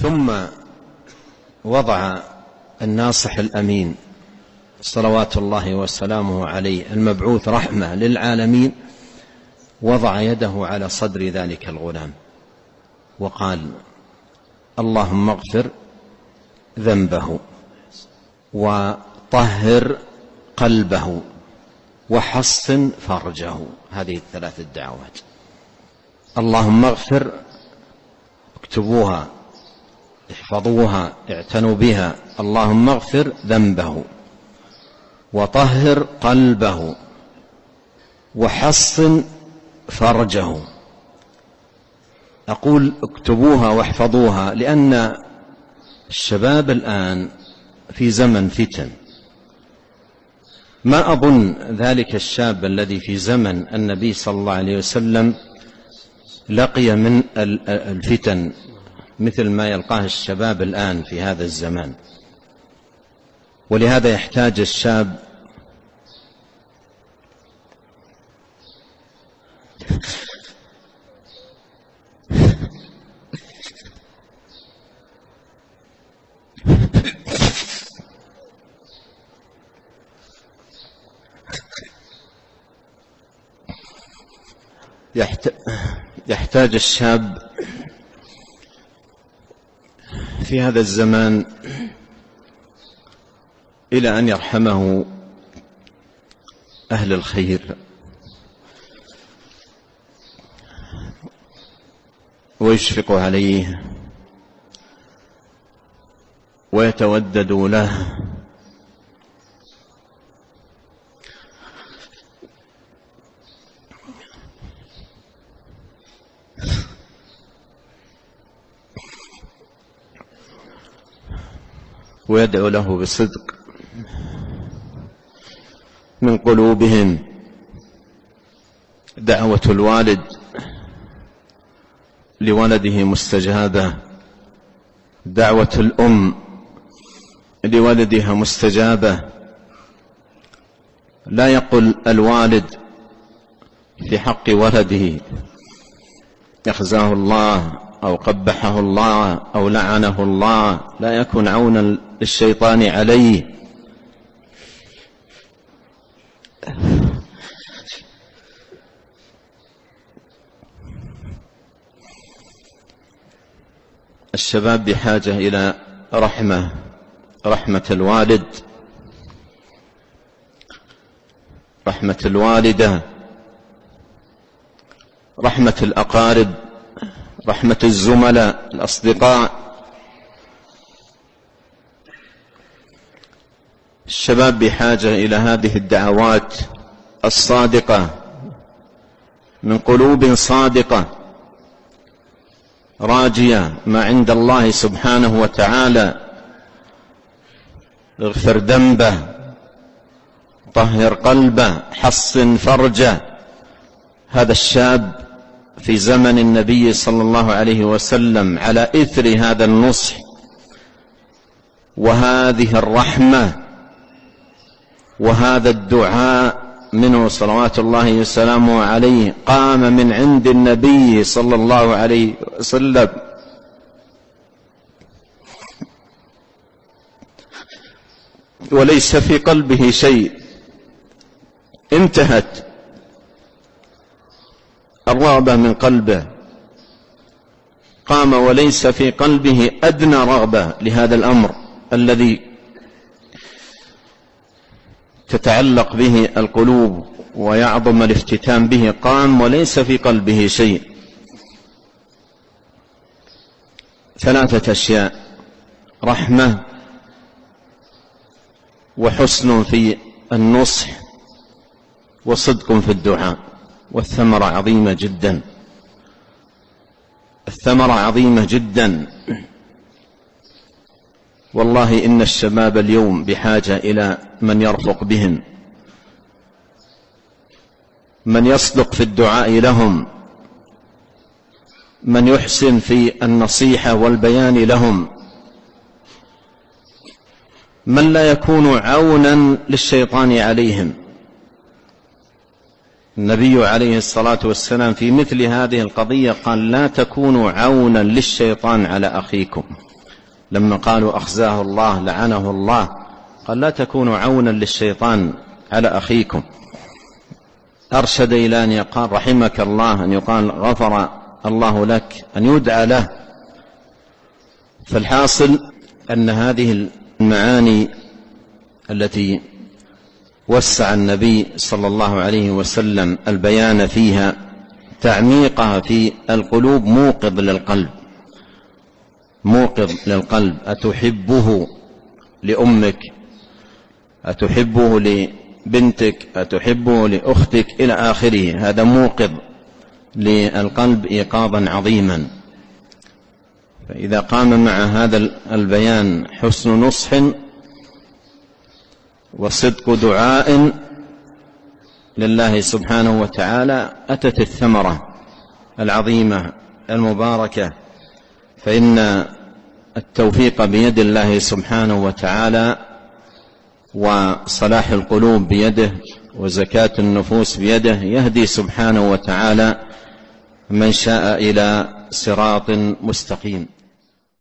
ثم وضع الناصح الأمين صلوات الله وسلامه عليه المبعوث رحمة للعالمين، وضع يده على صدر ذلك الغلام وقال: اللهم اغفر ذنبه وطهر قلبه وحصن فرجه. هذه الثلاث الدعوات. اللهم اغفر، اكتبوها، احفظوها، اعتنوا بها. اللهم اغفر ذنبه وطهر قلبه وحصن فرجه. أقول اكتبوها واحفظوها لأن الشباب الآن في زمن فتن. ما أظن ذلك الشاب الذي في زمن النبي صلى الله عليه وسلم لقي من الفتن مثل ما يلقاه الشباب الآن في هذا الزمان. ولهذا يحتاج الشاب في هذا الزمان إلى أن يرحمه أهل الخير ويشفق عليه ويتودد له ويدعو له بصدق من قلوبهم. دعوة الوالد لولده مستجابة، دعوة الأم لولدها مستجابة. لا يقل الوالد في حق ولده يخزاه الله أو قبحه الله أو لعنه الله، لا يكن عونا للشيطان عليه. الشباب بحاجة إلى رحمة الوالد، رحمة الوالدة، رحمة الأقارب، رحمة الزملاء الأصدقاء. الشباب بحاجة إلى هذه الدعوات الصادقة من قلوب صادقة راجية ما عند الله سبحانه وتعالى. اغفر ذنبه، طهر قلبه، حصن فرجه. هذا الشاب في زمن النبي صلى الله عليه وسلم على إثر هذا النصح وهذه الرحمة وهذا الدعاء منه صلوات الله وسلامه عليه، قام من عند النبي صلى الله عليه وسلم وليس في قلبه شيء. انتهت الرغبة من قلبه، قام وليس في قلبه أدنى رغبة لهذا الأمر الذي تتعلق به القلوب ويعظم الافتتان به. قام وليس في قلبه شيء. ثلاثة أشياء: رحمة وحسن في النصح وصدق في الدعاء. والثمرة عظيمة جدا، الثمرة عظيمة جدا. والله إن الشباب اليوم بحاجة إلى من يرفق بهم، من يصدق في الدعاء لهم، من يحسن في النصيحة والبيان لهم، من لا يكون عونا للشيطان عليهم. النبي عليه الصلاة والسلام في مثل هذه القضية قال: لا تكونوا عونا للشيطان على أخيكم. لما قالوا أخزاه الله لعنه الله، قال لا تكونوا عونا للشيطان على أخيكم. أرشد إلى أن يقال رحمك الله، أن يقال غفر الله لك، أن يدعى له. فالحاصل أن هذه المعاني التي وسع النبي صلى الله عليه وسلم البيان فيها، تعميقها في القلوب موقظ للقلب، موقظ للقلب. أتحبه لأمك، أتحبه لبنتك، أتحبه لأختك، إلى آخره. هذا موقظ للقلب إيقاظا عظيما. فإذا قام مع هذا البيان حسن نصح وصدق دعاء لله سبحانه وتعالى، أتت الثمرة العظيمة المباركة. فإن التوفيق بيد الله سبحانه وتعالى، وصلاح القلوب بيده، وزكاة النفوس بيده. يهدي سبحانه وتعالى من شاء إلى صراط مستقيم.